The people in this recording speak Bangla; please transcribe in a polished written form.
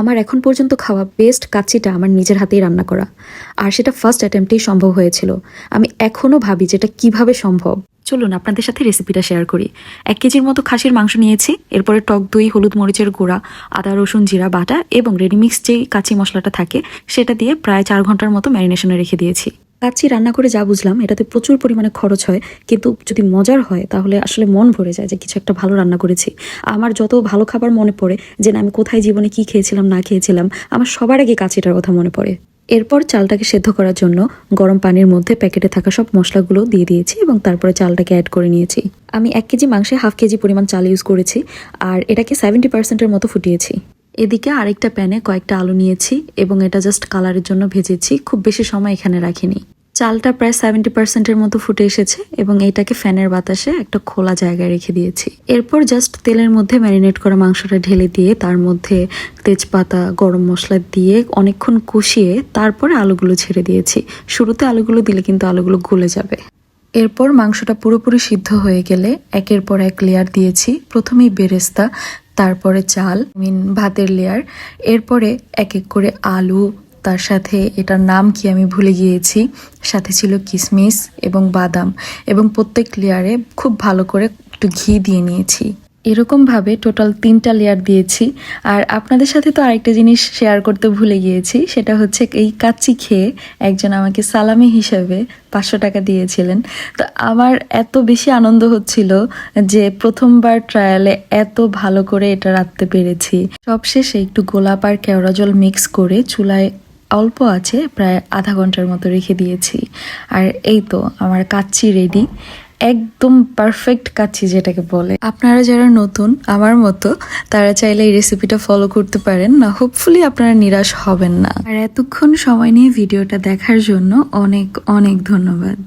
আমার এখন পর্যন্ত খাওয়া বেস্ট কাচ্চিটা আমার নিজের হাতেই রান্না করা, আর সেটা ফার্স্ট অ্যাটেম্পটেই সম্ভব হয়েছিল। আমি এখনও ভাবি যে এটা কীভাবে সম্ভব। চলুন আপনাদের সাথে রেসিপিটা শেয়ার করি। 1 কেজির মতো খাসির মাংস নিয়েছি, এরপরে টক দই, হলুদ মরিচের গুঁড়া, আদা রসুন জিরা বাটা এবং রেডিমিক্স যেই কাঁচি মশলাটা থাকে সেটা দিয়ে প্রায় 4 ঘন্টার মতো ম্যারিনেশনে রেখে দিয়েছি। কাচ্চি রান্না করে যা বুঝলাম, এটাতে প্রচুর পরিমাণে খরচ হয়, কিন্তু যদি মজার হয় তাহলে আসলে মন ভরে যায় যে কিছু একটা ভালো রান্না করেছি। আমার যত ভালো খাবার মনে পড়ে যে না আমি কোথায় জীবনে কি খেয়েছিলাম না খেয়েছিলাম, আমার সবার আগে কাচ্চিটার কথা মনে পড়ে। এরপর চালটাকে সেদ্ধ করার জন্য গরম পানির মধ্যে প্যাকেটে থাকা সব মশলাগুলো দিয়ে দিয়েছি এবং তারপরে চালটাকে অ্যাড করে নিয়েছি। আমি 1 কেজি মাংসে 1/2 কেজি পরিমাণ চাল ইউজ করেছি আর এটাকে 70%-এর মতো ফুটিয়েছি। এদিকে আরেকটা প্যানে কয়েকটা আলু নিয়েছি এবং এটা জাস্ট কালারের জন্য ভেজেছি, খুব বেশি সময় এখানে রাখিনি। চালটা প্রায় 70%-এর মতো ফুটে এসেছে এবং এটাকে ফ্যানের বাতাসে একটা খোলা জায়গায় রেখে দিয়েছি। এরপর জাস্ট তেলের মধ্যে ম্যারিনেট করা মাংসটা ঢেলে দিয়ে তার মধ্যে তেজপাতা, গরম মশলা দিয়ে অনেকক্ষণ কষিয়ে তারপরে আলুগুলো ছেড়ে দিয়েছি। শুরুতে আলুগুলো দিলে কিন্তু আলুগুলো গলে যাবে। এরপর মাংসটা পুরোপুরি সিদ্ধ হয়ে গেলে একের পর এক লেয়ার দিয়েছি। প্রথমেই বেরেস্তা, তারপরে চাল, ভাতের লেয়ার, এরপরে এক এক করে আলু, তার সাথে এটার নাম কি আমি ভুলে গিয়েছি, সাথে ছিল কিশমিশ এবং বাদাম, এবং প্রত্যেক লেয়ারে খুব ভালো করে একটু ঘি দিয়ে নিয়েছি। এরকমভাবে টোটাল 3টা লেয়ার দিয়েছি। আর আপনাদের সাথে তো আরেকটা জিনিস শেয়ার করতে ভুলে গিয়েছি, সেটা হচ্ছে এই কাচ্চি খেয়ে একজন আমাকে সালামি হিসেবে 500 টাকা দিয়েছিলেন। তো আমার এত বেশি আনন্দ হচ্ছিল যে প্রথমবার ট্রায়ালে এত ভালো করে এটা রাঁধতে পেরেছি। সবশেষে একটু গোলাপ আর কেওড়া জল মিক্স করে চুলায় অল্প আছে প্রায় আধা ঘন্টার মতো রেখে দিয়েছি। আর এই তো আমার কাচ্চি রেডি, একদম পারফেক্ট কাচ্চি যেটাকে বলে। আপনারা যারা নতুন আমার মতো তারা চাইলে এই রেসিপিটা ফলো করতে পারেন, না হোপফুলি আপনারা নিরাশ হবেন না। আর এতক্ষণ সময় নিয়ে ভিডিওটা দেখার জন্য অনেক অনেক ধন্যবাদ।